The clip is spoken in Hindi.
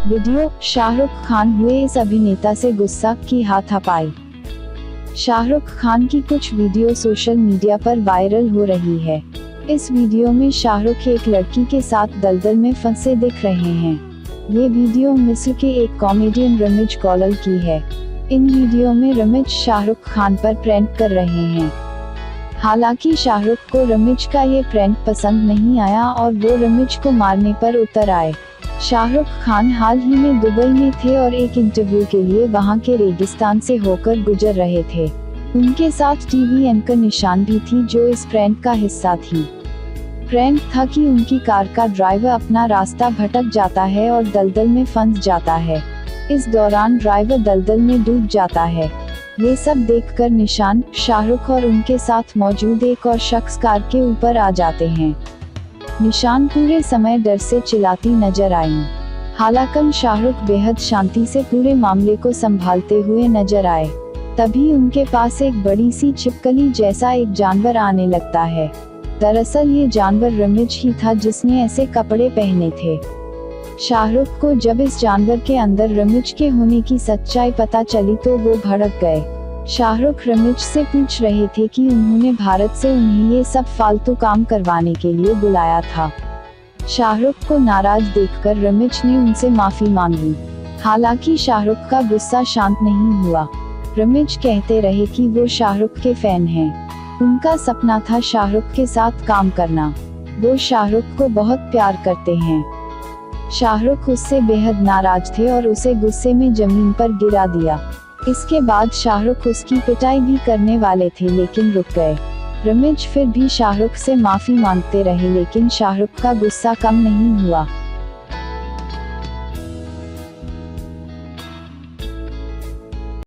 वीडियो, शाहरुख खान हुए इस अभिनेता से गुस्सा, की हाथापाई। शाहरुख खान की कुछ वीडियो सोशल मीडिया पर वायरल हो रही है। इस वीडियो में शाहरुख एक लड़की के साथ दलदल में फंसे दिख रहे हैं। ये वीडियो मिस्र के एक कॉमेडियन रमीज कौलल की है। इन वीडियो में रमीज शाहरुख खान पर प्रैंक कर रहे हैं। हालांकि शाहरुख को रमीज का ये प्रैंक पसंद नहीं आया और वो रमीज को मारने पर उतर आए। शाहरुख खान हाल ही में दुबई में थे और एक इंटरव्यू के लिए वहां के रेगिस्तान से होकर गुजर रहे थे। उनके साथ टीवी एंकर निशान भी थी जो इस प्रैंक का हिस्सा थी। प्रैंक था कि उनकी कार का ड्राइवर अपना रास्ता भटक जाता है और दलदल में फंस जाता है। इस दौरान ड्राइवर दलदल में डूब जाता है। ये सब देखकर निशान, शाहरुख और उनके साथ मौजूद एक और शख्स कार के ऊपर आ जाते हैं। निशान पूरे समय डर से चिल्लाती नजर आईं। हालांकि शाहरुख बेहद शांति से पूरे मामले को संभालते हुए नजर आए। तभी उनके पास एक बड़ी सी छिपकली जैसा एक जानवर आने लगता है। दरअसल ये जानवर रमीज ही था जिसने ऐसे कपड़े पहने थे। शाहरुख को जब इस जानवर के अंदर रमीज के होने की सच्चाई पता चली तो वो भड़क गए। शाहरुख रमीज से पूछ रहे थे कि उन्होंने भारत से उन्हें ये सब फालतू काम करवाने के लिए बुलाया था। शाहरुख को नाराज देखकर रमीज ने उनसे माफी मांगी। हालांकि शाहरुख का गुस्सा शांत नहीं हुआ। रमीज कहते रहे कि वो शाहरुख के फैन हैं। उनका सपना था शाहरुख के साथ काम करना। वो शाहरुख को बहुत प्यार करते हैं। शाहरुख उससे बेहद नाराज थे और उसे गुस्से में जमीन पर गिरा दिया। इसके बाद शाहरुख उसकी पिटाई भी करने वाले थे लेकिन रुक गए। रमीज फिर भी शाहरुख से माफी मांगते रहे लेकिन शाहरुख का गुस्सा कम नहीं हुआ।